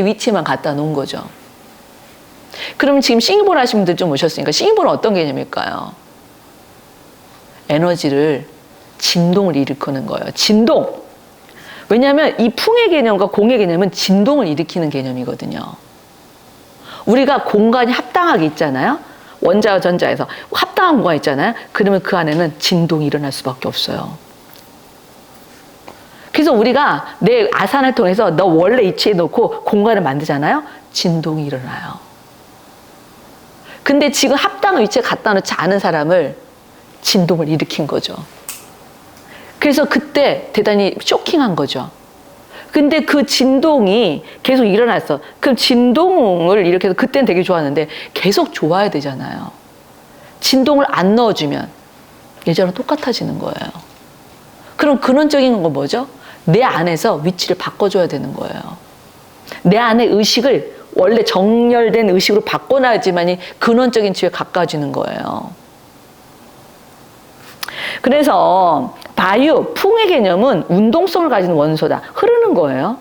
위치만 갖다 놓은 거죠. 그럼 지금 싱잉볼 하신 분들 좀 오셨으니까 싱잉볼은 어떤 개념일까요? 에너지를 진동을 일으키는 거예요. 진동. 왜냐하면 이 풍의 개념과 공의 개념은 진동을 일으키는 개념이거든요. 우리가 공간이 합당하게 있잖아요. 원자와 전자에서 합당한 공간이 있잖아요. 그러면 그 안에는 진동이 일어날 수밖에 없어요. 그래서 우리가 내 아산을 통해서 너 원래 위치에 놓고 공간을 만들잖아요. 진동이 일어나요. 근데 지금 합당한 위치에 갖다 놓지 않은 사람을 진동을 일으킨 거죠. 그래서 그때 대단히 쇼킹한 거죠. 근데 그 진동이 계속 일어났어. 그럼 진동을 일으켜서 그때는 되게 좋았는데 계속 좋아야 되잖아요. 진동을 안 넣어주면 예전랑 똑같아지는 거예요. 그럼 근원적인 건 뭐죠? 내 안에서 위치를 바꿔줘야 되는 거예요. 내 안의 의식을 원래 정렬된 의식으로 바꿔놔야지만이 근원적인 지에 가까워지는 거예요. 그래서 바유, 풍의 개념은 운동성을 가진 원소다. 흐르는 거예요.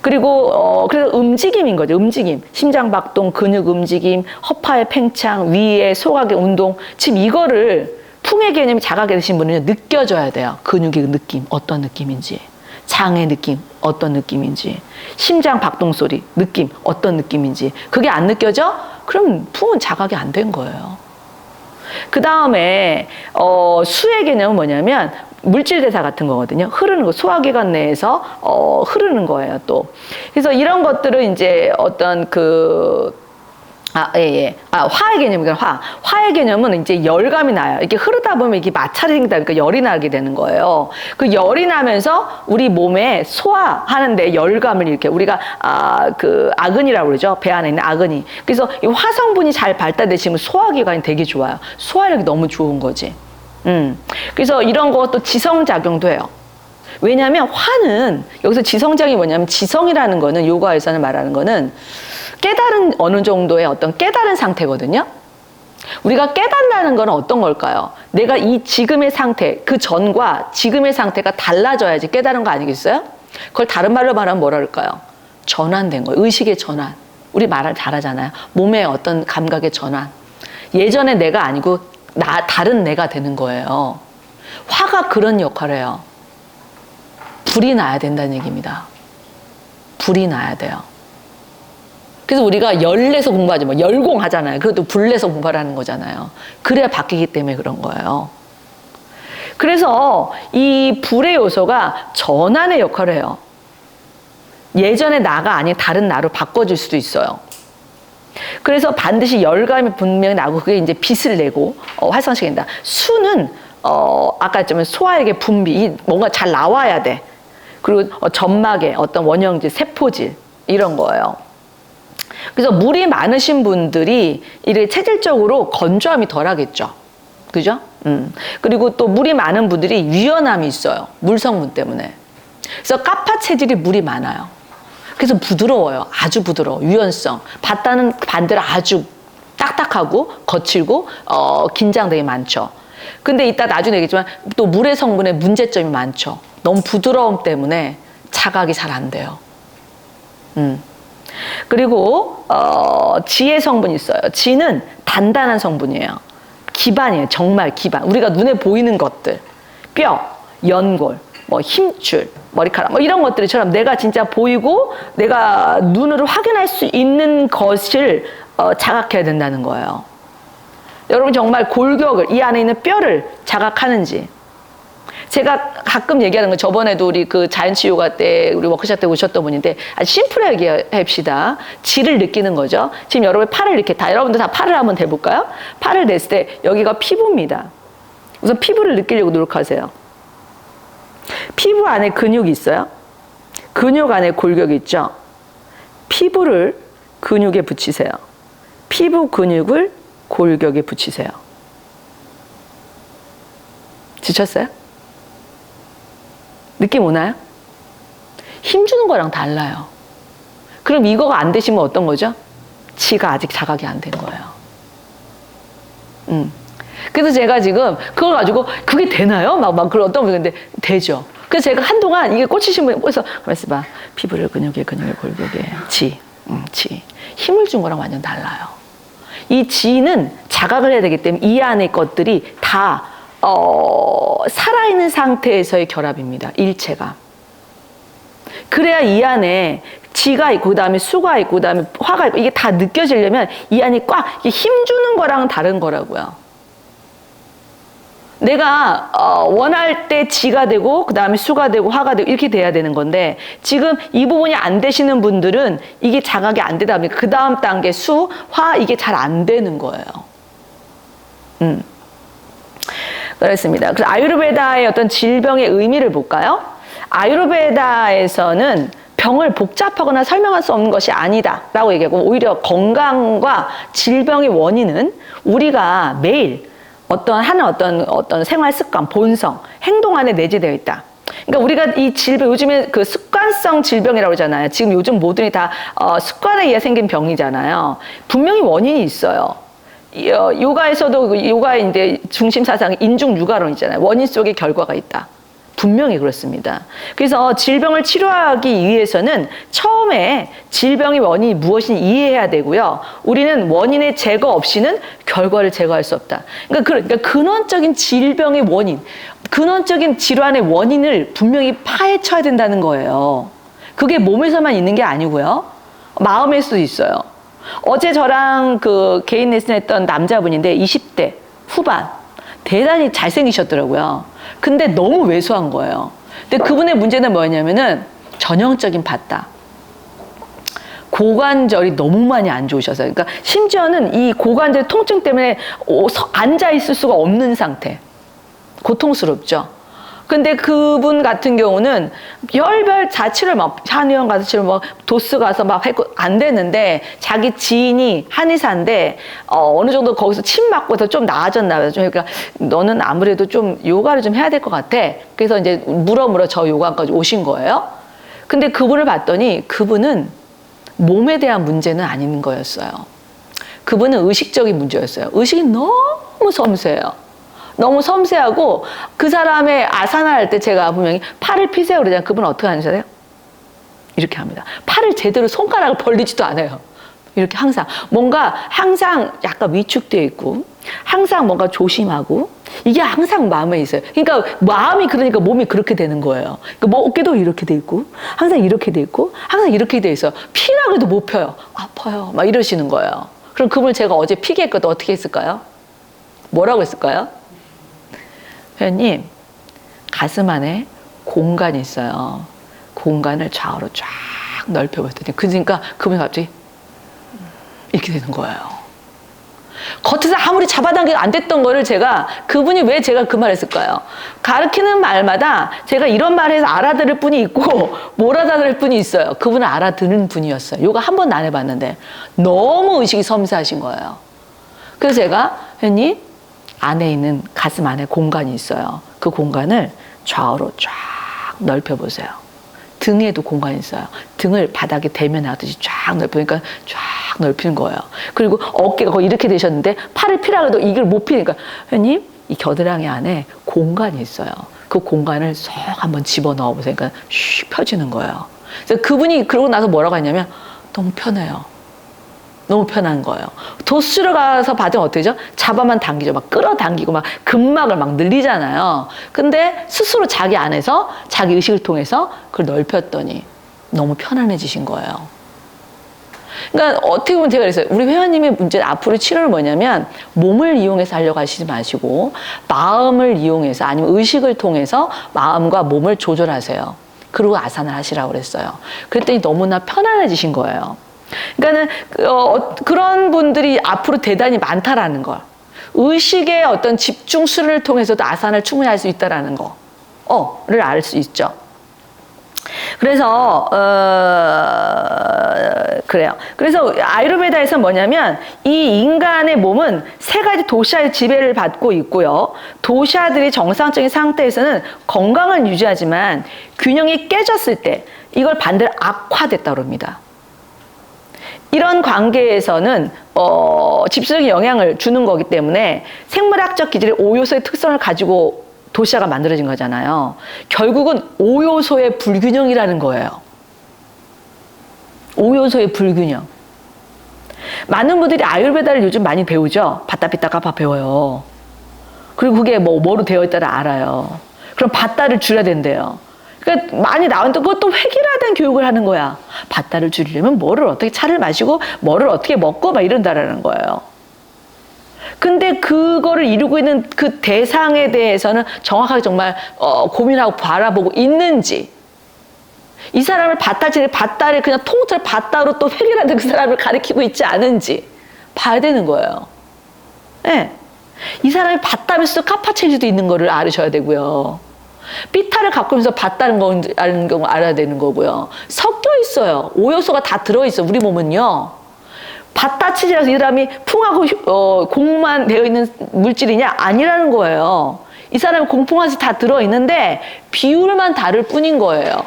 그리고 그래서 움직임인 거죠. 움직임. 심장 박동, 근육 움직임, 허파의 팽창, 위의 소각의 운동. 지금 이거를 풍의 개념이 자각이 되신 분은 느껴져야 돼요. 근육의 느낌, 어떤 느낌인지. 장의 느낌, 어떤 느낌인지. 심장 박동 소리, 느낌, 어떤 느낌인지. 그게 안 느껴져? 그럼 풍은 자각이 안 된 거예요. 그 다음에 수의 개념은 뭐냐면 물질 대사 같은 거거든요. 흐르는 거, 소화기관 내에서 흐르는 거예요. 또 그래서 이런 것들은 이제 어떤 화의 개념이니까 화의 개념은 이제 열감이 나요. 이렇게 흐르다 보면 이게 마찰이 생기다 보니까 열이 나게 되는 거예요. 그 열이 나면서 우리 몸에 소화하는데 열감을 이렇게 우리가 아근이라고 그러죠. 배 안에 있는 아근이. 그래서 이 화성분이 잘 발달되시면 소화기관이 되게 좋아요. 소화력이 너무 좋은 거지. 그래서 이런 것도 지성작용도 해요. 왜냐하면 화는 여기서 지성작용이 뭐냐면 지성이라는 거는 요가에서는 말하는 거는 깨달은 어느 정도의 어떤 깨달은 상태거든요. 우리가 깨닫는다는 건 어떤 걸까요? 내가 이 지금의 상태, 그 전과 지금의 상태가 달라져야지 깨달은 거 아니겠어요? 그걸 다른 말로 말하면 뭐라 그럴까요? 전환된 거예요. 의식의 전환. 우리 말을 잘하잖아요. 몸의 어떤 감각의 전환. 예전의 내가 아니고 다른 내가 되는 거예요. 화가 그런 역할을 해요. 불이 나야 된다는 얘기입니다. 불이 나야 돼요. 그래서 우리가 열내서 공부하지 뭐 열공하잖아요. 그것도 불내서 공부를 하는 거잖아요. 그래야 바뀌기 때문에 그런 거예요. 그래서 이 불의 요소가 전환의 역할을 해요. 예전의 나가 아닌 다른 나로 바꿔줄 수도 있어요. 그래서 반드시 열감이 분명히 나고 그게 이제 빛을 내고 활성시킨다. 수는 아까 했지만 소화액의 분비 뭔가 잘 나와야 돼. 그리고 점막의 어떤 원형질, 세포질 이런 거예요. 그래서 물이 많으신 분들이 이렇게 체질적으로 건조함이 덜하겠죠. 그죠? 그리고 또 물이 많은 분들이 유연함이 있어요. 물 성분 때문에. 그래서 까파 체질이 물이 많아요. 그래서 부드러워요. 아주 부드러워. 유연성. 바다는 반대로 아주 딱딱하고 거칠고 긴장되게 많죠. 근데 이따 나중에 얘기했지만 또 물의 성분에 문제점이 많죠. 너무 부드러움 때문에 자각이 잘 안 돼요. 그리고 지의 성분이 있어요. 지는 단단한 성분이에요. 기반이에요. 정말 기반. 우리가 눈에 보이는 것들, 뼈, 연골, 뭐 힘줄, 머리카락, 뭐 이런 것들처럼 내가 진짜 보이고 내가 눈으로 확인할 수 있는 것을 자각해야 된다는 거예요. 여러분 정말 골격을 이 안에 있는 뼈를 자각하는지. 제가 가끔 얘기하는 건 저번에도 우리 그 자연치 요가 때 우리 워크숍 때 오셨던 분인데 아주 심플하게 합시다. 지를 느끼는 거죠. 지금 여러분 팔을 이렇게 여러분들 다 팔을 한번 대볼까요? 팔을 댔을 때 여기가 피부입니다. 우선 피부를 느끼려고 노력하세요. 피부 안에 근육이 있어요. 근육 안에 골격이 있죠. 피부를 근육에 붙이세요. 피부 근육을 골격에 붙이세요. 지쳤어요? 느낌 오나요? 힘주는 거랑 달라요. 그럼 이거가 안 되시면 어떤 거죠? 지가 아직 자각이 안 된 거예요. 그래서 제가 지금 그걸 가지고 그게 되나요? 막 그런 어떤 분이 근데 되죠. 그래서 제가 한동안 이게 꽂히신 분이 꽂혀서 가만 있어봐. 피부를 근육에 골격에 지. 힘을 준 거랑 완전 달라요. 이 지는 자각을 해야 되기 때문에 이 안에 것들이 다 살아있는 상태에서의 결합입니다. 일체가. 그래야 이 안에 지가 있고 그다음에 수가 있고 그다음에 화가 있고 이게 다 느껴지려면 이 안이 꽉 힘 주는 거랑은 다른 거라고요. 내가 원할 때 지가 되고 그다음에 수가 되고 화가 되고 이렇게 돼야 되는 건데 지금 이 부분이 안 되시는 분들은 이게 자각이 안 되다 보니까 그 다음 단계 수, 화 이게 잘 안 되는 거예요. 그렇습니다. 그래서 아유르베다의 어떤 질병의 의미를 볼까요? 아유르베다에서는 병을 복잡하거나 설명할 수 없는 것이 아니다라고 얘기하고 오히려 건강과 질병의 원인은 우리가 매일 어떤 생활 습관, 본성, 행동 안에 내재되어 있다. 그러니까 우리가 이 질병, 요즘에 그 습관성 질병이라고 그러잖아요. 지금 요즘 모든이 다 습관에 의해 생긴 병이잖아요. 분명히 원인이 있어요. 요가에서도 요가의 이제 중심 사상이 인중 유가론이잖아요. 원인 속에 결과가 있다. 분명히 그렇습니다. 그래서 질병을 치료하기 위해서는 처음에 질병의 원인이 무엇인지 이해해야 되고요. 우리는 원인의 제거 없이는 결과를 제거할 수 없다. 그러니까 근원적인 질병의 원인, 근원적인 질환의 원인을 분명히 파헤쳐야 된다는 거예요. 그게 몸에서만 있는 게 아니고요. 마음일 수도 있어요. 어제 저랑 그 개인 레슨 했던 남자분인데 20대 후반 대단히 잘생기셨더라고요. 근데 너무 왜소한 거예요. 근데 그분의 문제는 뭐였냐면은 전형적인 밭다. 고관절이 너무 많이 안 좋으셔서 그러니까 심지어는 이 고관절 통증 때문에 앉아 있을 수가 없는 상태. 고통스럽죠. 근데 그분 같은 경우는 별별 자취를 막 한의원 가서 치료 막 도스 가서 막 했고 안 되는데 자기 지인이 한의사인데 어느 정도 거기서 침 맞고서 좀 나아졌나 봐요. 그러니까 너는 아무래도 좀 요가를 좀 해야 될 것 같아. 그래서 이제 물어 저 요가까지 오신 거예요. 근데 그분을 봤더니 그분은 몸에 대한 문제는 아닌 거였어요. 그분은 의식적인 문제였어요. 의식이 너무 섬세해요. 너무 섬세하고 그 사람의 아사나 할 때 제가 분명히 팔을 피세요 그러잖아요. 그분은 어떻게 하는지 알아요? 이렇게 합니다. 팔을 제대로 손가락을 벌리지도 않아요. 이렇게 항상 약간 위축되어 있고 항상 뭔가 조심하고 이게 항상 마음에 있어요. 그러니까 마음이 그러니까 몸이 그렇게 되는 거예요. 그러니까 뭐 어깨도 이렇게 돼 있고 항상 이렇게 돼 있고 항상 이렇게 돼 있어요. 피라고 해도 못 펴요. 아파요. 막 이러시는 거예요. 그럼 그분을 제가 어제 피게 했거든. 어떻게 했을까요? 뭐라고 했을까요? 회원님, 가슴 안에 공간이 있어요. 공간을 좌우로 쫙 넓혀봤더니 그러니까 그분이 갑자기 이렇게 되는 거예요. 겉에서 아무리 잡아당기가 안 됐던 거를 그분이 왜 제가 그 말 했을까요? 가르치는 말마다 제가 이런 말해서 알아들을 분이 있고 못 알아들을 분이 있어요. 그분은 알아듣는 분이었어요. 요가 한 번도 안 해봤는데 너무 의식이 섬세하신 거예요. 그래서 제가 회원님 안에 있는 가슴 안에 공간이 있어요. 그 공간을 좌우로 쫙 넓혀보세요. 등에도 공간이 있어요. 등을 바닥에 대면하듯이 쫙 넓히니까 쫙 넓히는 거예요. 그리고 어깨가 거의 이렇게 되셨는데 팔을 피라고 해도 이걸 못 피니까 회원님 이 겨드랑이 안에 공간이 있어요. 그 공간을 쏙 한번 집어넣어 보세요. 그러니까 슉 펴지는 거예요. 그래서 그분이 그러고 나서 뭐라고 했냐면 너무 편해요. 너무 편한 거예요. 도수로 가서 받으면 어떻게 되죠? 잡아만 당기죠. 막 끌어당기고 막 근막을 막 늘리잖아요. 근데 스스로 자기 안에서 자기 의식을 통해서 그걸 넓혔더니 너무 편안해지신 거예요. 그러니까 어떻게 보면 제가 그랬어요. 우리 회원님의 문제는 앞으로 치료는 뭐냐면 몸을 이용해서 하려고 하시지 마시고 마음을 이용해서 아니면 의식을 통해서 마음과 몸을 조절하세요. 그리고 아산을 하시라고 그랬어요. 그랬더니 너무나 편안해지신 거예요. 그러니까는 그런 분들이 앞으로 대단히 많다라는 걸. 의식의 어떤 집중 수련을 통해서도 아산을 충분히 할 수 있다라는 거를 알 수 있죠. 그래서 그래요. 그래서 아유르베다에서 뭐냐면 이 인간의 몸은 세 가지 도샤의 지배를 받고 있고요. 도샤들이 정상적인 상태에서는 건강을 유지하지만 균형이 깨졌을 때 이걸 반대로 악화됐다고 합니다. 이런 관계에서는 집수적인 영향을 주는 거기 때문에 생물학적 기질의 5요소의 특성을 가지고 도시화가 만들어진 거잖아요. 결국은 5요소의 불균형이라는 거예요. 5요소의 불균형. 많은 분들이 아유르베다를 요즘 많이 배우죠. 바따 피따 까파 배워요. 그리고 그게 뭐로 되어 있다를 알아요. 그럼 바따를 줄여야 된대요. 그러니까 많이 나오는데 그것도 획일화된 교육을 하는 거야. 바따를 줄이려면 뭐를 어떻게 차를 마시고 뭐를 어떻게 먹고 막 이런다라는 거예요. 근데 그거를 이루고 있는 그 대상에 대해서는 정확하게 정말 고민하고 바라보고 있는지, 이 사람을 바따를 그냥 통째로 바따로 또 획일화된 그 사람을 가리키고 있지 않은지 봐야 되는 거예요. 네. 이 사람이 바따면서도 까파체질도 있는 거를 알으셔야 되고요. 삐타를 갖고 있면서 바따는 거 아는 경우 알아야 되는 거고요. 섞여 있어요. 5요소가 다 들어있어. 우리 몸은요. 바따 체질이라서 이 사람이 풍하고 공만 되어 있는 물질이냐? 아니라는 거예요. 이 사람이 공풍화시 다 들어있는데 비율만 다를 뿐인 거예요.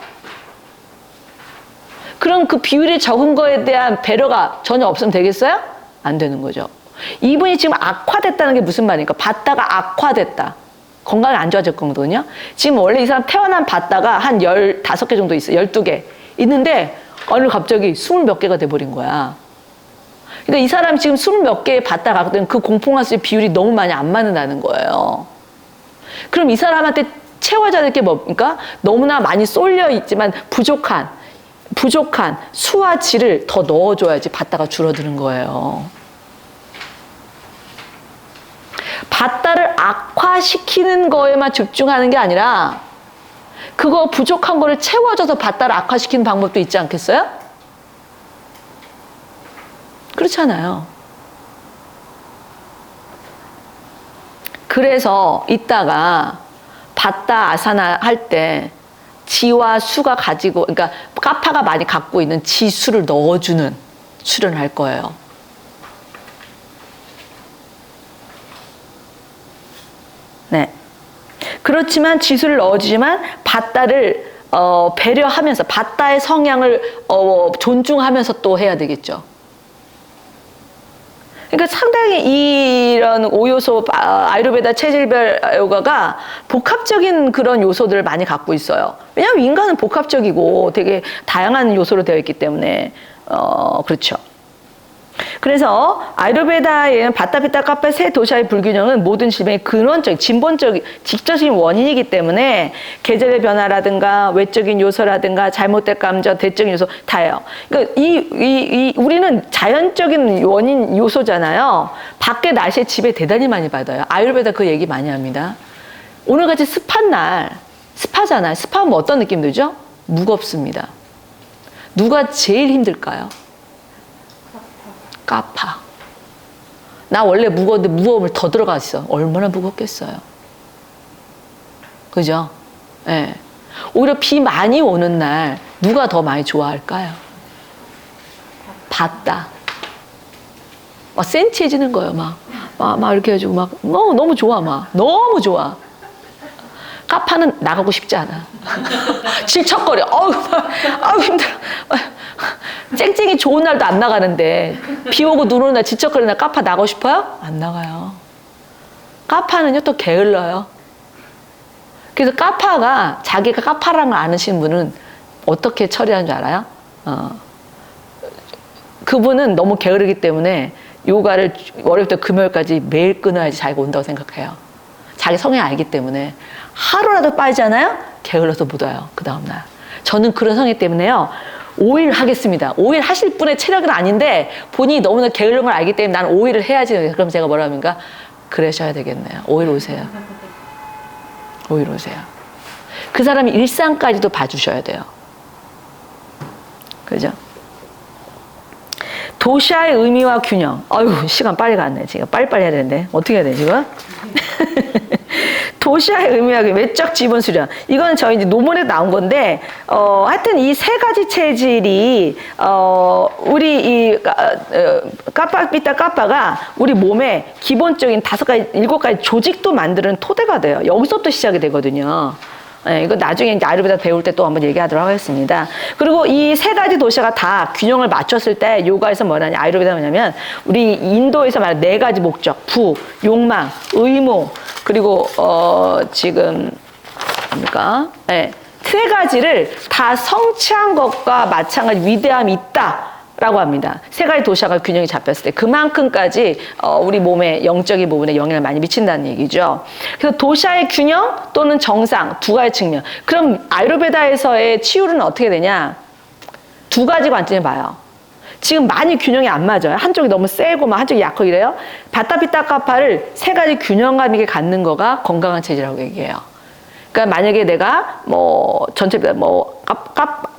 그럼 그 비율이 적은 거에 대한 배려가 전혀 없으면 되겠어요? 안 되는 거죠. 이분이 지금 악화됐다는 게 무슨 말입니까? 바따가 악화됐다. 건강이 안 좋아졌거든요. 지금 원래 이 사람 태어난 바따가 한 15개 정도 있어요. 12개. 있는데 어느 갑자기 20몇 개가 돼버린 거야. 그러니까 이 사람 지금 20몇 개의 바따가 갖고 있는 그 공풍화수의 비율이 너무 많이 안 맞는다는 거예요. 그럼 이 사람한테 채워져야 될 게 뭡니까? 너무나 많이 쏠려 있지만 부족한 수와 질을 더 넣어줘야지 바따가 줄어드는 거예요. 바따를 악화시키는 거에만 집중하는 게 아니라 그거 부족한 거를 채워줘서 바따를 악화시키는 방법도 있지 않겠어요? 그렇잖아요. 그래서 이따가 바따 아사나 할 때 지와 수가 가지고, 그러니까 까파가 많이 갖고 있는 지수를 넣어주는 수련을 할 거예요. 네. 그렇지만 지수를 넣어주지만 바따를 배려하면서 바따의 성향을 존중하면서 또 해야 되겠죠. 그러니까 상당히 이런 5요소 아유르베다 체질별 요가가 복합적인 그런 요소들을 많이 갖고 있어요. 왜냐하면 인간은 복합적이고 되게 다양한 요소로 되어 있기 때문에 그렇죠. 그래서 아유르베다에는 바따 피타 카파 세 도샤의 불균형은 모든 질병의 근원적, 진본적, 직접적인 원인이기 때문에 계절의 변화라든가 외적인 요소라든가 잘못된 감정, 대적인 요소 다예요. 그러니까 우리는 자연적인 원인 요소잖아요. 밖에 날씨에 지배 대단히 많이 받아요. 아유르베다 그 얘기 많이 합니다. 오늘같이 습한 날, 습하잖아요. 습하면 어떤 느낌 들죠? 무겁습니다. 누가 제일 힘들까요? 까파. 나 원래 무거운데 무거움을 더 들어가 있어. 얼마나 무겁겠어요. 그죠? 예. 네. 오히려 비 많이 오는 날 누가 더 많이 좋아할까요? 바따. 막 센치해지는 거예요. 막 이렇게 해가지고 막 너무 좋아. 너무 좋아. 까파는 나가고 싶지 않아. 질척거려. 아우 힘들어. 쨍쨍이 좋은 날도 안 나가는데 비 오고 눈 오는 날 질척거리는 날 까파 나가고 싶어요? 안 나가요. 까파는요 또 게을러요. 그래서 까파가 자기가 까파라는 걸 아시는 분은 어떻게 처리하는 줄 알아요? 그분은 너무 게으르기 때문에 요가를 월요일부터 금요일까지 매일 끊어야지 자기가 온다고 생각해요. 자기 성향 알기 때문에 하루라도 빠지잖아요? 게을러서 못 와요. 그 다음날. 저는 그런 성향 때문에요. 5일 하겠습니다. 5일 하실 분의 체력은 아닌데 본인이 너무나 게으른 걸 알기 때문에 나는 5일을 해야지. 그럼 제가 뭐라 합니까? 그러셔야 되겠네요. 5일 오세요. 5일 오세요. 그 사람이 일상까지도 봐주셔야 돼요. 그죠? 도샤의 의미와 균형. 아유, 시간 빨리 갔네. 지금 빨리빨리 해야 되는데. 어떻게 해야 돼, 지금? 도시아의 의미와 외적 지분 수련. 이건 저희 이제 논문에 나온 건데, 하여튼 이 세 가지 체질이, 우리 이, 까빠, 삐따, 까빠가 우리 몸에 기본적인 5가지, 7가지 조직도 만드는 토대가 돼요. 여기서부터 시작이 되거든요. 네, 이거 나중에 이제 아유르베다 배울 때 또 한번 얘기하도록 하겠습니다. 그리고 이 세 가지 도시가 다 균형을 맞췄을 때 요가에서 뭐냐면 아유르베다 뭐냐면 우리 인도에서 말하는 네 가지 목적, 부, 욕망, 의무, 그리고 지금 뭡니까? 네, 세 가지를 다 성취한 것과 마찬가지 위대함이 있다. 라고 합니다. 세 가지 도시가 균형이 잡혔을 때 그만큼까지 우리 몸의 영적인 부분에 영향을 많이 미친다는 얘기죠. 그래서 도샤의 균형 또는 정상 두 가지 측면. 그럼 아유르베다에서의 치유는 어떻게 되냐? 두 가지 관점에 봐요. 지금 많이 균형이 안 맞아요. 한쪽이 너무 세고 막 한쪽이 약하고 이래요. 바타피타카파를 세 가지 균형감 있게 갖는 거가 건강한 체질이라고 얘기해요. 그러니까 만약에 내가 뭐 전체 뭐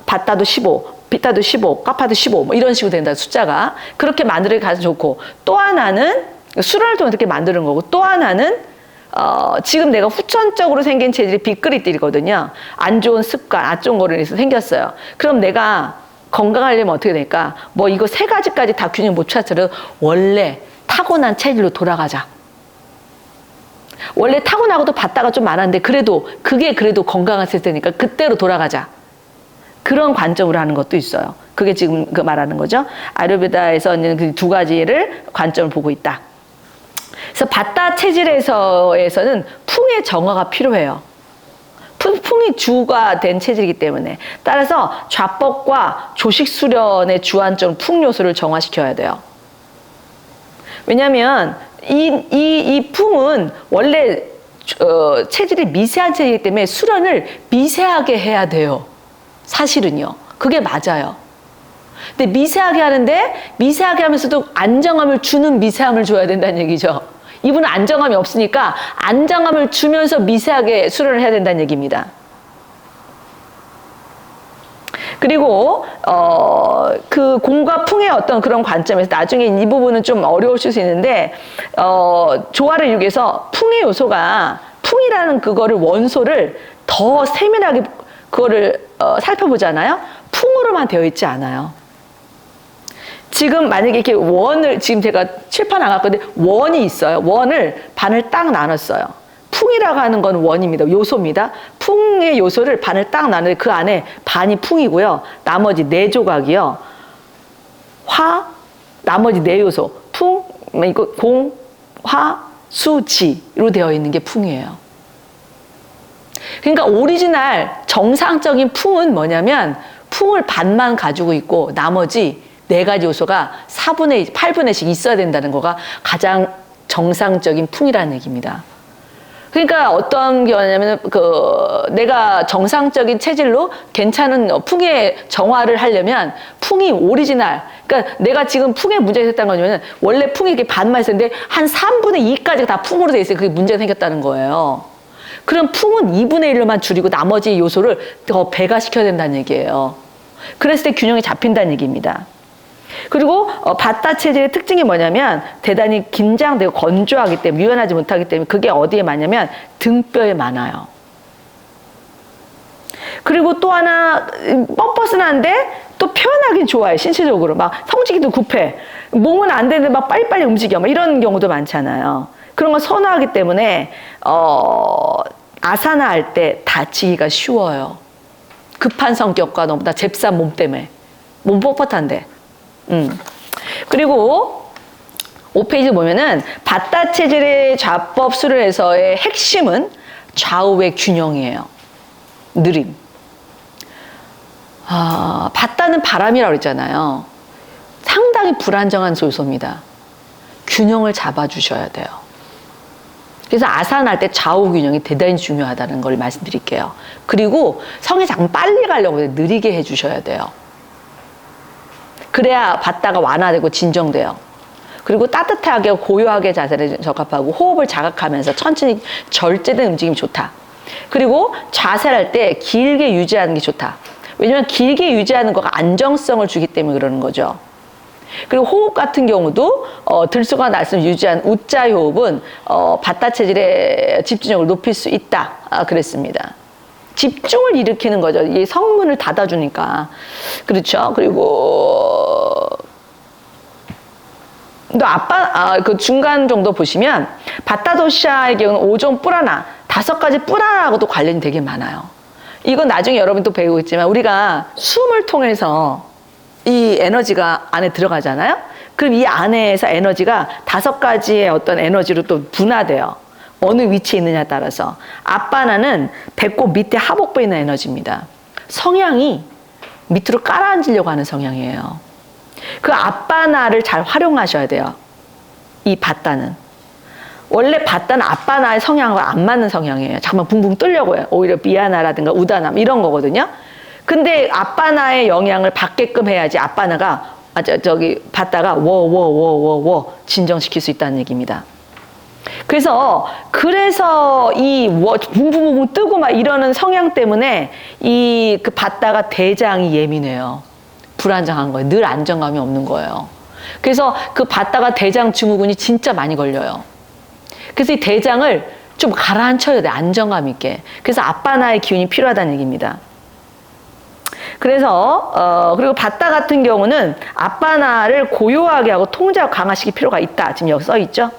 바타도 15 비타도 15, 카파도 15, 뭐 이런 식으로 된다, 숫자가. 그렇게 만들어 가서 좋고, 또 하나는, 수련을 통해 이렇게 만드는 거고, 또 하나는, 지금 내가 후천적으로 생긴 체질이 빅그리들이거든요. 안 좋은 습관, 안 좋은 거를 해서 생겼어요. 그럼 내가 건강하려면 어떻게 될까? 뭐 이거 세 가지까지 다 균형 못 찾아도 원래 타고난 체질로 돌아가자. 원래 타고나고도 받다가 좀 많았는데, 그게 그래도 건강했을 때니까 그때로 돌아가자. 그런 관점으로 하는 것도 있어요. 그게 지금 그 말하는 거죠. 아유르베다에서는 그 두 가지를 관점을 보고 있다. 그래서 바타 체질에서는 풍의 정화가 필요해요. 풍이 주가 된 체질이기 때문에. 따라서 좌법과 조식 수련의 주안점 풍 요소를 정화시켜야 돼요. 왜냐하면 이 풍은 원래 체질이 미세한 체질이기 때문에 수련을 미세하게 해야 돼요. 사실은요. 그게 맞아요. 근데 미세하게 하는데 미세하게 하면서도 안정감을 주는 미세함을 줘야 된다는 얘기죠. 이분은 안정감이 없으니까 안정감을 주면서 미세하게 수련을 해야 된다는 얘기입니다. 그리고 그 공과 풍의 어떤 그런 관점에서 나중에 이 부분은 좀 어려우실 수 있는데 조화를 이루기위해서 풍의 요소가 풍이라는 그거를 원소를 더 세밀하게 그거를 살펴보잖아요. 풍으로만 되어 있지 않아요. 지금 만약에 이렇게 원을 지금 제가 칠판 안 갖고 있는데 원이 있어요. 원을 반을 딱 나눴어요. 풍이라고 하는 건 원입니다. 요소입니다. 풍의 요소를 반을 딱 나누는데 그 안에 반이 풍이고요. 나머지 네 조각이요. 나머지 네 요소. 풍, 이거 공, 화, 수, 지로 되어 있는 게 풍이에요. 그러니까 오리지널 정상적인 풍은 뭐냐면 풍을 반만 가지고 있고 나머지 네 가지 요소가 8분의 1씩 있어야 된다는 거가 가장 정상적인 풍이라는 얘기입니다. 그러니까 어떤 경우냐면 내가 정상적인 체질로 괜찮은 풍의 정화를 하려면 풍이 오리지널, 그러니까 내가 지금 풍에 문제가 생겼다는 거냐면 원래 풍이 이렇게 반만 있었는데 한 3분의 2까지가 다 풍으로 돼 있어요. 그게 문제가 생겼다는 거예요. 그럼 풍은 2분의 1로만 줄이고 나머지 요소를 더 배가시켜야 된다는 얘기예요. 그랬을 때 균형이 잡힌다는 얘기입니다. 그리고 바타 체질의 특징이 뭐냐면 대단히 긴장되고 건조하기 때문에 유연하지 못하기 때문에 그게 어디에 많냐면 등뼈에 많아요. 그리고 또 하나 뻣뻣한데 또 표현하기 좋아요. 신체적으로 막 성질기도 급해. 몸은 안 되는데 막 빨리빨리 움직여. 막 이런 경우도 많잖아요. 그런 거 선호하기 때문에 아사나 할 때 다치기가 쉬워요. 급한 성격과 너무나 잽싼 몸 때문에. 몸 뻣뻣한데. 그리고 5페이지 보면은 바타 체질의 좌법 수련에서의 핵심은 좌우의 균형이에요. 느림. 바타는 바람이라고 그랬잖아요. 상당히 불안정한 요소입니다. 균형을 잡아주셔야 돼요. 그래서 아사나 할 때 좌우 균형이 대단히 중요하다는 걸 말씀드릴게요. 그리고 성에 잠깐 빨리 가려고 느리게 해주셔야 돼요. 그래야 바타가 완화되고 진정돼요. 그리고 따뜻하게 고요하게 자세를 적합하고 호흡을 자극하면서 천천히 절제된 움직임이 좋다. 그리고 자세를 할 때 길게 유지하는 게 좋다. 왜냐면 길게 유지하는 거가 안정성을 주기 때문에 그러는 거죠. 그리고 호흡 같은 경우도 들소가 날숨 유지한 우자 호흡은 바타 체질의 집중력을 높일 수 있다. 그랬습니다. 집중을 일으키는 거죠. 이 성문을 닫아주니까. 그렇죠. 그리고 또 그 중간 정도 보시면 바타 도샤의 경우는 5종 뿌라나 5가지 뿌라나하고도 관련이 되게 많아요. 이건 나중에 여러분 또 배우겠지만 우리가 숨을 통해서 이 에너지가 안에 들어가잖아요. 그럼 이 안에서 에너지가 5가지의 어떤 에너지로 또 분화돼요. 어느 위치에 있느냐에 따라서. 앞바나는 배꼽 밑에 하복부에 있는 에너지입니다. 성향이 밑으로 깔아앉으려고 하는 성향이에요. 그 앞바나를 잘 활용하셔야 돼요. 이 바따는. 원래 바따는 앞바나의 성향과 안 맞는 성향이에요. 잠깐만 붕붕 뜨려고 해요. 오히려 미아나라든가 우다나 이런 거거든요. 근데 앞바나의 영향을 받게끔 해야지 앞바나가 바따가 워워워워워 진정시킬 수 있다는 얘기입니다. 그래서 이 붕붕붕 뜨고 막 이러는 성향 때문에 그 바따가 대장이 예민해요. 불안정한 거예요. 늘 안정감이 없는 거예요. 그래서 그 바따가 대장 증후군이 진짜 많이 걸려요. 그래서 이 대장을 좀 가라앉혀야 돼. 안정감 있게. 그래서 앞바나의 기운이 필요하다는 얘기입니다. 그래서 그리고 바따 같은 경우는 앞바나를 고요하게 하고 통제하고 강화시킬 필요가 있다. 지금 여기 써 있죠.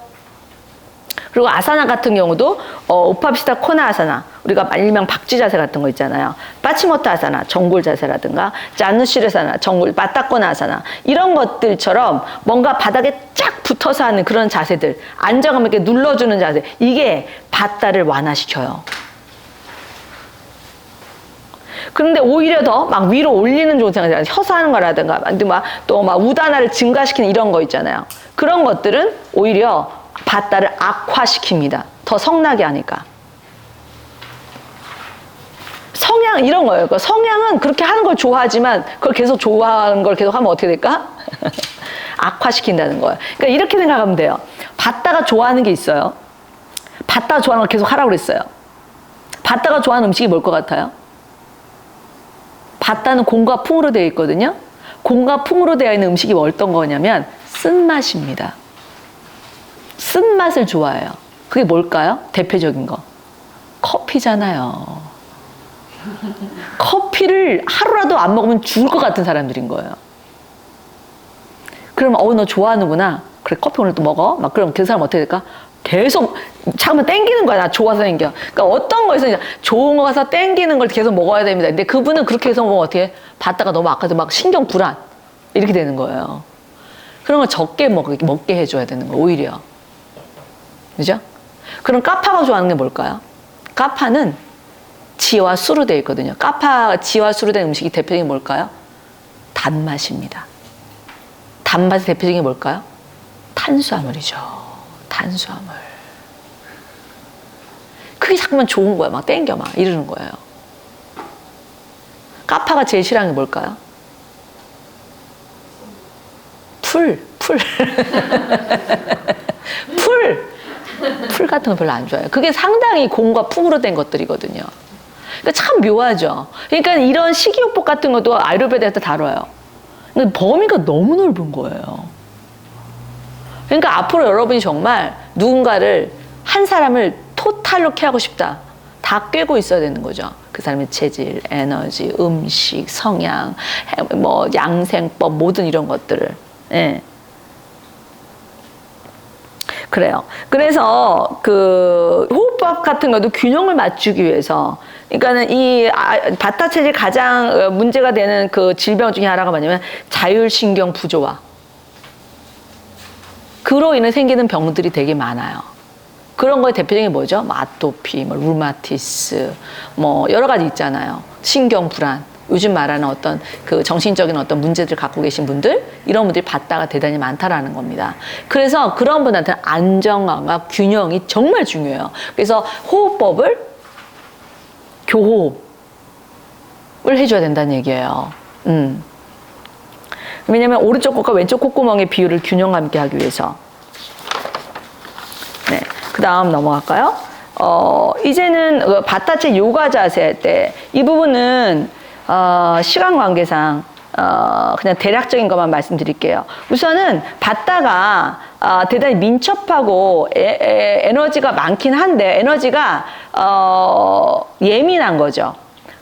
그리고 아사나 같은 경우도 우파비시타 코나 아사나, 우리가 일명 박쥐 자세 같은 거 있잖아요. 빠치모토 아사나, 정골 자세라든가 짜누시르사나, 정골 바따코나 아사나 이런 것들처럼 뭔가 바닥에 쫙 붙어서 하는 그런 자세들, 안정감 있게 눌러주는 자세, 이게 바따를 완화시켜요. 그런데 오히려 더 막 위로 올리는 조상이 혀사하는 거라든가 또 막 우다나를 증가시키는 이런 거 있잖아요. 그런 것들은 오히려 바따를 악화시킵니다. 더 성나게 하니까. 성향 이런 거예요. 그러니까 성향은 그렇게 하는 걸 좋아하지만 그걸 계속 좋아하는 걸 계속 하면 어떻게 될까? 악화시킨다는 거예요. 그러니까 이렇게 생각하면 돼요. 바따가 좋아하는 게 있어요. 바따가 좋아하는 걸 계속 하라고 그랬어요. 바따가 좋아하는 음식이 뭘 것 같아요? 바따는 공과 풍으로 되어 있거든요. 공과 풍으로 되어 있는 음식이 어떤 거냐면 쓴맛입니다. 쓴맛을 좋아해요. 그게 뭘까요? 대표적인 거. 커피잖아요. 커피를 하루라도 안 먹으면 죽을 것 같은 사람들인 거예요. 그러면 너 좋아하는구나. 그래 커피 오늘 또 먹어. 막 그럼 그 사람 어떻게 될까? 계속 잠깐만 땡기는 거야. 나 좋아서 땡겨. 그러니까 어떤 거에서 좋은 거 가서 땡기는 걸 계속 먹어야 됩니다. 근데 그분은 그렇게 해서 먹으면 어떻게 해? 받다가 너무 아까도 막 신경 불안 이렇게 되는 거예요. 그런 걸 적게 먹게 해줘야 되는 거예요. 오히려. 그죠? 그럼 까파가 좋아하는 게 뭘까요? 까파는 지와 수로 되어 있거든요. 지와 수로 된 음식이 대표적인 게 뭘까요? 단맛입니다. 단맛의 대표적인 게 뭘까요? 탄수화물이죠. 탄수화물. 그게 자꾸만 좋은 거야. 막 땡겨 막 이러는 거예요. 까파가 제일 싫어하는 게 뭘까요? 풀. 풀 같은 거 별로 안 좋아해요. 그게 상당히 공과 풍으로 된 것들이거든요. 그러니까 참 묘하죠. 그러니까 이런 식이요법 같은 것도 아유르베다에서 다뤄요. 근데 범위가 너무 넓은 거예요. 그러니까 앞으로 여러분이 정말 누군가를, 한 사람을 토탈로 케어하고 싶다. 다 꿰고 있어야 되는 거죠. 그 사람의 체질, 에너지, 음식, 성향, 양생법, 모든 이런 것들을. 예. 그래요. 그래서 그 호흡법 같은 것도 균형을 맞추기 위해서, 그러니까는 이 바타 체질 가장 문제가 되는 그 질병 중에 하나가 뭐냐면 자율신경 부조화. 그로 인해 생기는 병들이 되게 많아요. 그런 거의 대표적인 게 뭐죠? 아토피, 루마티스, 여러 가지 있잖아요. 신경 불안. 요즘 말하는 어떤 그 정신적인 어떤 문제들 갖고 계신 분들, 이런 분들이 바따가 대단히 많다라는 겁니다. 그래서 그런 분한테는 안정감과 균형이 정말 중요해요. 그래서 호흡법을 교호흡을 해줘야 된다는 얘기예요. 왜냐면 오른쪽 콧과 왼쪽 콧구멍의 비율을 균형감 있게 하기 위해서. 네. 그 다음 넘어갈까요? 이제는 바타체 요가 자세 할 때 이 부분은 시간 관계상 그냥 대략적인 것만 말씀드릴게요. 우선은 바따가 대단히 민첩하고 에너지가 많긴 한데 에너지가 예민한 거죠.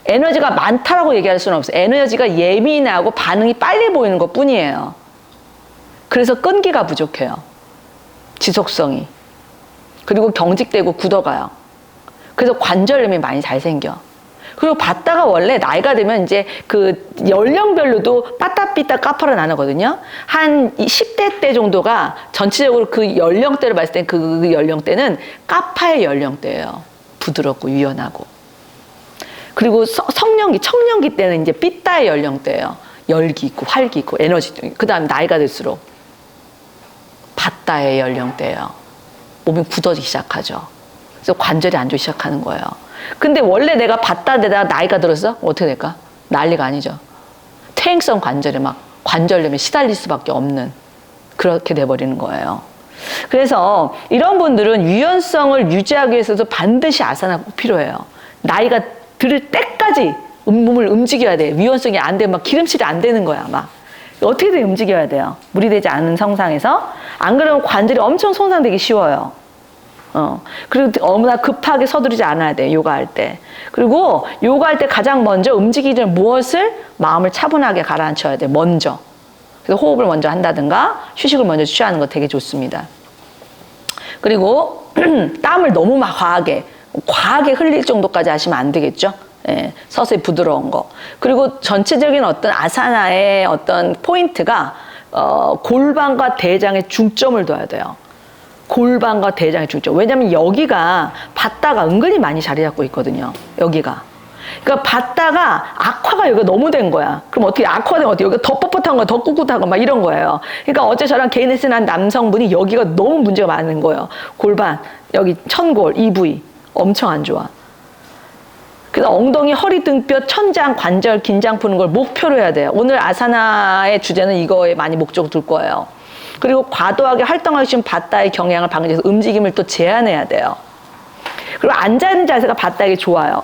에너지가 많다라고 얘기할 수는 없어요. 에너지가 예민하고 반응이 빨리 보이는 것 뿐이에요. 그래서 끈기가 부족해요. 지속성이. 그리고 경직되고 굳어가요. 그래서 관절염이 많이 잘 생겨. 그리고 받다가 원래 나이가 들면 이제 그 연령별로도 빠따삐따 까파로 나누거든요. 한 10대 때 정도가 전체적으로 그 연령대를 봤을 때 그 연령대는 까파의 연령대예요. 부드럽고 유연하고. 그리고 성년기, 청년기 때는 이제 삐따의 연령대예요. 열기 있고 활기 있고 에너지. 그 다음 나이가 들수록 받다의 연령대예요. 몸이 굳어지기 시작하죠. 그래서 관절이 안 좋기 시작하는 거예요. 근데 원래 내가 받다데다가 나이가 들어서 어떻게 될까? 난리가 아니죠. 퇴행성 관절에 막 관절염에 시달릴 수밖에 없는 그렇게 돼버리는 거예요. 그래서 이런 분들은 유연성을 유지하기 위해서도 반드시 아사나가 꼭 필요해요. 나이가 들을 때까지 몸을 움직여야 돼. 유연성이 안 되면 막 기름칠이 안 되는 거야. 막 어떻게든 움직여야 돼요. 무리되지 않은 상상에서. 안 그러면 관절이 엄청 손상되기 쉬워요. 그리고 너무나 급하게 서두르지 않아야 돼, 요가할 때. 그리고 요가할 때 가장 먼저 움직이기 전에 무엇을? 마음을 차분하게 가라앉혀야 돼, 먼저. 그래서 호흡을 먼저 한다든가 휴식을 먼저 취하는 거 되게 좋습니다. 그리고 땀을 너무 막 과하게 흘릴 정도까지 하시면 안 되겠죠. 예, 서서히 부드러운 거. 그리고 전체적인 어떤 아사나의 어떤 포인트가 골반과 대장에 중점을 둬야 돼요. 골반과 대장의 중점. 왜냐면 여기가 받다가 은근히 많이 자리 잡고 있거든요. 여기가. 그러니까 받다가 악화가 여기가 너무 된 거야. 그럼 어떻게 악화되면 어떻게 여기가 더 뻣뻣한 거야, 더 꿋꿋하고 막 이런 거예요. 그러니까 어제 저랑 개인 레슨 한 남성분이 여기가 너무 문제가 많은 거예요. 골반, 여기 천골, 이 부위 엄청 안 좋아. 그래서 엉덩이, 허리, 등뼈, 천장, 관절, 긴장 푸는 걸 목표로 해야 돼요. 오늘 아사나의 주제는 이거에 많이 목적을 둘 거예요. 그리고 과도하게 활동하기 쉬운 받다의 경향을 방지해서 움직임을 또 제한해야 돼요. 그리고 앉아있는 자세가 받다에게 좋아요.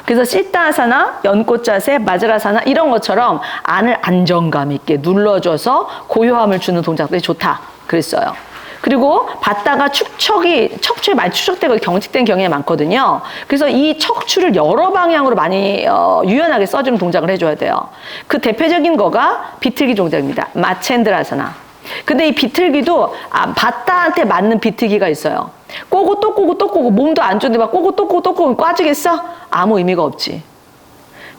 그래서 시타아사나, 연꽃 자세, 마즈라사나 이런 것처럼 안을 안정감 있게 눌러줘서 고요함을 주는 동작들이 좋다 그랬어요. 그리고 받다가 척추에 많이 추적되고 경직된 경향이 많거든요. 그래서 이 척추를 여러 방향으로 많이 유연하게 써주는 동작을 해줘야 돼요. 그 대표적인 거가 비틀기 동작입니다. 마첸드라사나. 근데 이 비틀기도 받다한테 맞는 비틀기가 있어요. 꼬고 또 꼬고 또 꼬고 몸도 안 좋은데 막 꼬고 또 꼬고 또 꼬고 꽈지겠어? 아무 의미가 없지.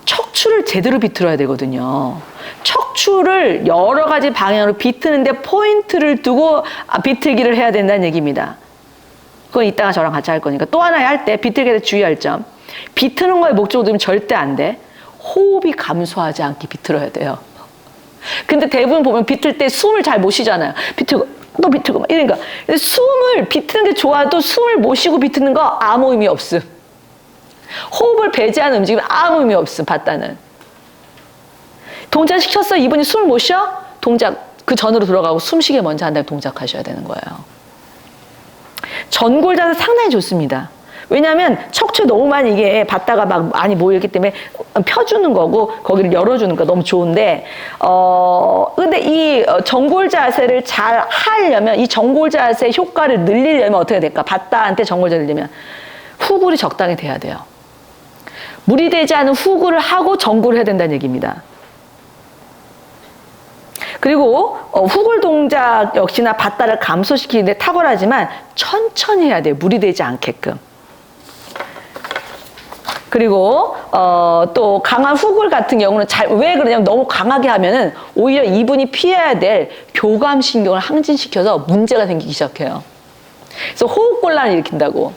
척추를 제대로 비틀어야 되거든요. 척추를 여러 가지 방향으로 비트는데 포인트를 두고 비틀기를 해야 된다는 얘기입니다. 그건 이따가 저랑 같이 할 거니까. 또 하나 할 때 비틀기에 대해 주의할 점. 비트는 거에 목적을 두면 절대 안 돼. 호흡이 감소하지 않게 비틀어야 돼요. 근데 대부분 보면 비틀 때 숨을 잘 못 쉬잖아요. 비틀고 또 비틀고 막 이러니까. 숨을 비트는 게 좋아도 숨을 못 쉬고 비트는 거 아무 의미 없음. 호흡을 배제하는 움직임은 아무 의미 없음. 받다는. 동작 시켰어. 이분이 숨을 못 쉬어? 동작 그 전으로 들어가고 숨쉬게 먼저 한 다음에 동작하셔야 되는 거예요. 전골 자세 상당히 좋습니다. 왜냐하면 척추에 너무 많이 이게 받다가 막 많이 모여있기 때문에 펴주는 거고 거기를 열어주는 거 너무 좋은데 근데 이 전골 자세를 잘 하려면 이 전골 자세의 효과를 늘리려면 어떻게 될까? 받다한테 전골 자세를 늘리면 후굴이 적당히 돼야 돼요. 무리되지 않은 후굴을 하고 전골을 해야 된다는 얘기입니다. 그리고 후굴 동작 역시나 받다를 감소시키는데 탁월하지만 천천히 해야 돼요. 무리되지 않게끔. 그리고 또 강한 후굴 같은 경우는 왜 그러냐면 너무 강하게 하면은 오히려 이분이 피해야 될 교감신경을 항진시켜서 문제가 생기기 시작해요. 그래서 호흡곤란을 일으킨다고.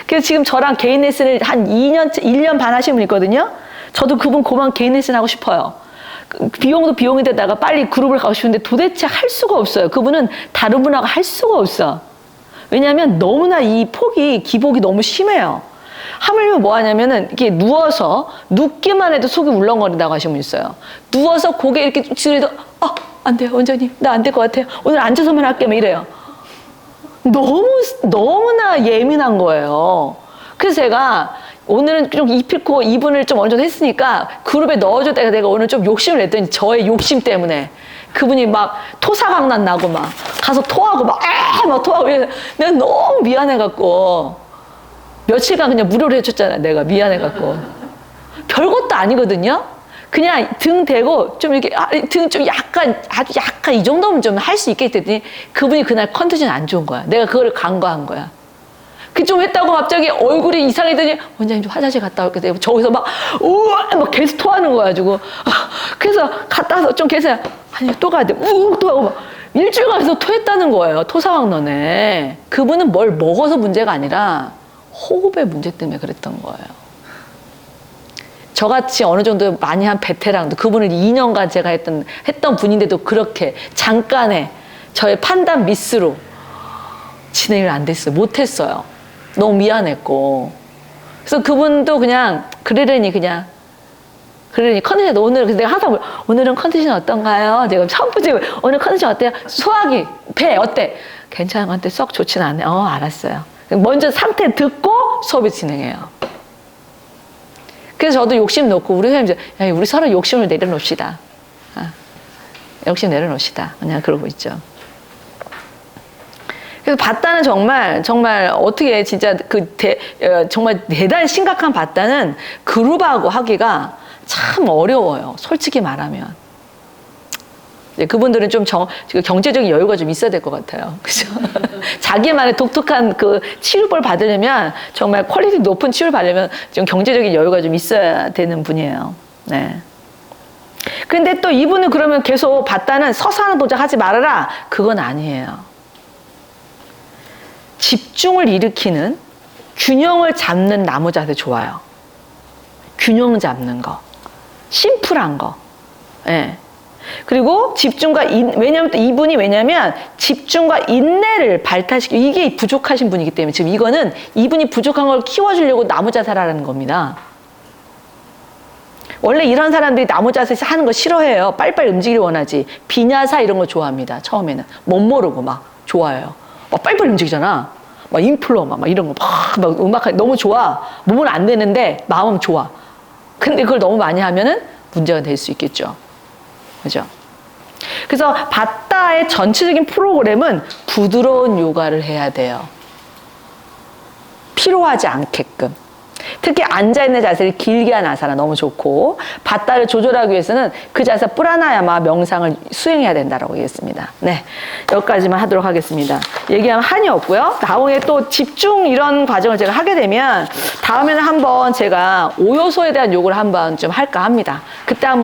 그래서 지금 저랑 개인 레슨을 한 1년 반 하신 분 있거든요. 저도 그분 그만 개인 레슨 하고 싶어요. 비용도 비용이 되다가 빨리 그룹을 가고 싶은데 도대체 할 수가 없어요. 그분은 다른 분하고 할 수가 없어. 왜냐하면 너무나 이 기복이 너무 심해요. 하물며 뭐 하냐면은 이렇게 누워서 눕기만 해도 속이 울렁거린다고 하시는 분 있어요. 누워서 고개 이렇게 들이도 안 돼요 원장님 나 안 될 것 같아요. 오늘 앉아서만 할게 막 이래요. 너무나 예민한 거예요. 그래서 제가 오늘은 좀 기필코 이분을 좀 어느 정도 했으니까 그룹에 넣어줬다가 내가 오늘 좀 욕심을 냈더니 저의 욕심 때문에 그분이 막 토사강난 나고 막 가서 토하고 막 토하고 내가 너무 미안해갖고 며칠간 그냥 무료로 해줬잖아. 내가 미안해갖고 별것도 아니거든요. 그냥 등 대고 좀 이렇게 등 좀 아주 약간 이 정도면 좀 할 수 있겠다 했더니 그분이 그날 컨디션이 안 좋은 거야. 내가 그거를 간과한 거야. 그 좀 했다고 갑자기 얼굴이 이상해더니 원장님 좀 화장실 갔다 올게 되고 저기서 막 우와 막 계속 토하는 거야 가지고 그래서 갔다 와서 좀 계속 아니 또 가야 돼 우웅 토하고 막 일주일 가서 토했다는 거예요. 토사왕론에. 그분은 뭘 먹어서 문제가 아니라 호흡의 문제 때문에 그랬던 거예요. 저같이 어느 정도 많이 한 베테랑도 그분을 2년간 제가 했던 분인데도 그렇게 잠깐의 저의 판단 미스로 진행을 안 됐어요. 못했어요. 너무 미안했고. 그래서 그분도 그냥 그러려니 컨디션 오늘 그래서 내가 항상 오늘은 컨디션 어떤가요? 내가 처음부터 오늘 컨디션 어때요? 소화기 배 어때? 괜찮아. 한테 썩 좋진 않네. 알았어요. 먼저 상태 듣고 수업을 진행해요. 그래서 저도 욕심 놓고 우리 선생님 야, 우리 서로 욕심을 내려놓읍시다. 욕심 내려놓읍시다. 그냥 그러고 있죠. 그래서 바다는 정말 어떻게 진짜 정말 대단히 심각한 바다는 그룹하고 하기가 참 어려워요. 솔직히 말하면. 그분들은 좀 경제적인 여유가 좀 있어야 될 것 같아요. 그죠? 자기만의 독특한 그 치료를 받으려면 정말 퀄리티 높은 치료를 받으려면 좀 경제적인 여유가 좀 있어야 되는 분이에요. 네. 근데 또 이분은 그러면 계속 바다는 서서 하는 동작 하지 말아라. 그건 아니에요. 집중을 일으키는 균형을 잡는 나무 자세 좋아요. 균형 잡는 거. 심플한 거. 예. 그리고 집중과 왜냐면 또 이분이 집중과 인내를 발달시키고 이게 부족하신 분이기 때문에 지금 이거는 이분이 부족한 걸 키워주려고 나무 자세라는 겁니다. 원래 이런 사람들이 나무 자세 하는 거 싫어해요. 빨리빨리 움직이길 원하지. 비냐사 이런 거 좋아합니다. 처음에는. 못 모르고 막 좋아해요. 막 빨리빨리 움직이잖아. 막 인플로 막 이런 거 막 음악하기 너무 좋아. 몸은 안 되는데 마음은 좋아. 근데 그걸 너무 많이 하면은 문제가 될 수 있겠죠. 그죠? 그래서 바다의 전체적인 프로그램은 부드러운 요가를 해야 돼요. 피로하지 않게끔. 특히 앉아있는 자세를 길게 한 아사나 너무 좋고 바다를 조절하기 위해서는 그 자세 뿌라나야마 명상을 수행해야 된다고 얘기했습니다. 네, 여기까지만 하도록 하겠습니다. 얘기하면 한이 없고요. 나중에 또 집중 이런 과정을 제가 하게 되면 다음에는 한번 제가 5요소에 대한 요구를 한번 좀 할까 합니다. 그때 한번